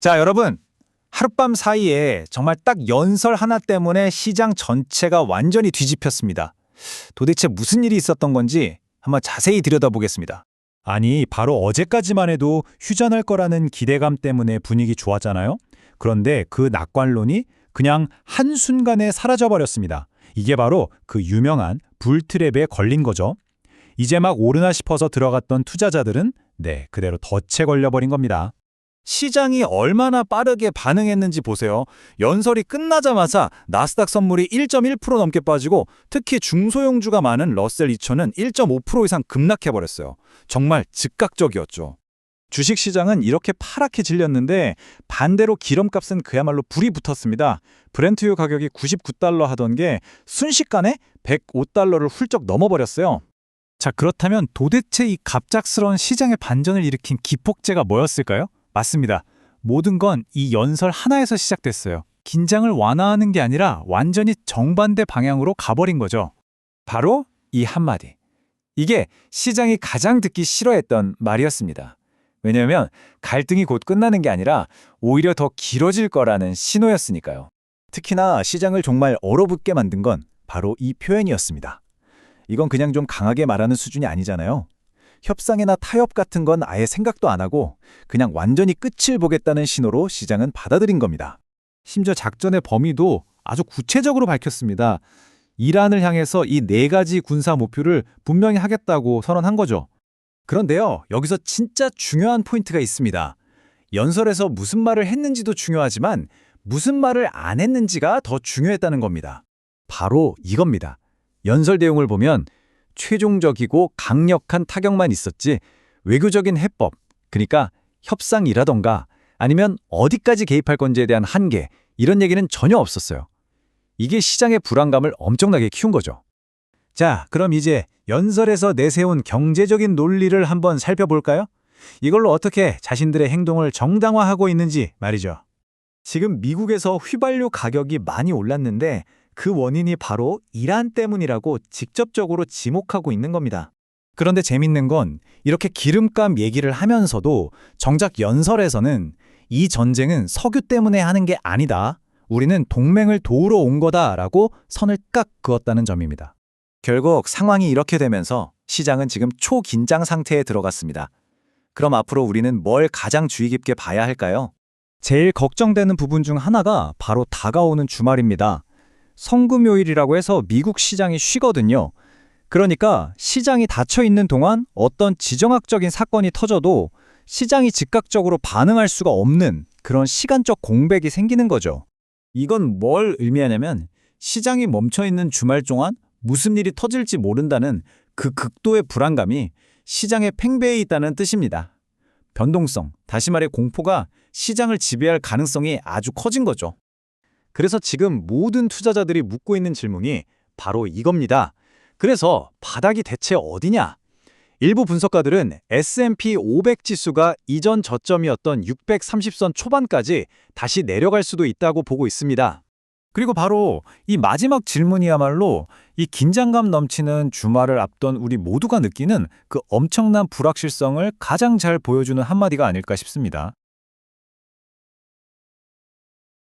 자, 여러분. 하룻밤 사이에 정말 딱 연설 하나 때문에 시장 전체가 완전히 뒤집혔습니다. 도대체 무슨 일이 있었던 건지 한번 자세히 들여다보겠습니다. 아니, 바로 어제까지만 해도 휴전할 거라는 기대감 때문에 분위기 좋았잖아요? 그런데 그 낙관론이 그냥 한순간에 사라져버렸습니다. 이게 바로 그 유명한 불트랩에 걸린 거죠. 이제 막 오르나 싶어서 들어갔던 투자자들은 그대로 덫에 걸려버린 겁니다. 시장이 얼마나 빠르게 반응했는지 보세요. 연설이 끝나자마자 나스닥 선물이 1.1% 넘게 빠지고 특히 중소형주가 많은 러셀 2000은 1.5% 이상 급락해버렸어요. 정말 즉각적이었죠. 주식시장은 이렇게 파랗게 질렸는데 반대로 기름값은 그야말로 불이 붙었습니다. 브렌트유 가격이 99달러 하던 게 순식간에 105달러를 훌쩍 넘어버렸어요. 자, 그렇다면 도대체 이 갑작스러운 시장의 반전을 일으킨 기폭제가 뭐였을까요? 맞습니다. 모든 건 이 연설 하나에서 시작됐어요. 긴장을 완화하는 게 아니라 완전히 정반대 방향으로 가버린 거죠. 바로 이 한마디. 이게 시장이 가장 듣기 싫어했던 말이었습니다. 왜냐하면 갈등이 곧 끝나는 게 아니라 오히려 더 길어질 거라는 신호였으니까요. 특히나 시장을 정말 얼어붙게 만든 건 바로 이 표현이었습니다. 이건 그냥 좀 강하게 말하는 수준이 아니잖아요. 협상이나 타협 같은 건 아예 생각도 안 하고 그냥 완전히 끝을 보겠다는 신호로 시장은 받아들인 겁니다. 심지어 작전의 범위도 아주 구체적으로 밝혔습니다. 이란을 향해서 이 4가지 군사 목표를 분명히 하겠다고 선언한 거죠. 그런데요, 여기서 진짜 중요한 포인트가 있습니다. 연설에서 무슨 말을 했는지도 중요하지만 무슨 말을 안 했는지가 더 중요했다는 겁니다. 바로 이겁니다. 연설 내용을 보면 최종적이고 강력한 타격만 있었지 외교적인 해법, 그러니까 협상이라던가 아니면 어디까지 개입할 건지에 대한 한계, 이런 얘기는 전혀 없었어요. 이게 시장의 불안감을 엄청나게 키운 거죠. 자, 그럼 이제 연설에서 내세운 경제적인 논리를 한번 살펴볼까요? 이걸로 어떻게 자신들의 행동을 정당화하고 있는지 말이죠. 지금 미국에서 휘발유 가격이 많이 올랐는데 그 원인이 바로 이란 때문이라고 직접적으로 지목하고 있는 겁니다. 그런데 재밌는 건 이렇게 기름값 얘기를 하면서도 정작 연설에서는 이 전쟁은 석유 때문에 하는 게 아니다. 우리는 동맹을 도우러 온 거다라고 선을 깍 그었다는 점입니다. 결국 상황이 이렇게 되면서 시장은 지금 초긴장 상태에 들어갔습니다. 그럼 앞으로 우리는 뭘 가장 주의 깊게 봐야 할까요? 제일 걱정되는 부분 중 하나가 바로 다가오는 주말입니다. 성금요일이라고 해서 미국 시장이 쉬거든요. 그러니까 시장이 닫혀 있는 동안 어떤 지정학적인 사건이 터져도 시장이 즉각적으로 반응할 수가 없는 그런 시간적 공백이 생기는 거죠. 이건 뭘 의미하냐면 시장이 멈춰 있는 주말 동안 무슨 일이 터질지 모른다는 그 극도의 불안감이 시장의 팽배해 있다는 뜻입니다. 변동성, 다시 말해 공포가 시장을 지배할 가능성이 아주 커진 거죠. 그래서 지금 모든 투자자들이 묻고 있는 질문이 바로 이겁니다. 그래서 바닥이 대체 어디냐? 일부 분석가들은 S&P 500 지수가 이전 저점이었던 630선 초반까지 다시 내려갈 수도 있다고 보고 있습니다. 그리고 바로 이 마지막 질문이야말로 이 긴장감 넘치는 주말을 앞둔 우리 모두가 느끼는 그 엄청난 불확실성을 가장 잘 보여주는 한마디가 아닐까 싶습니다.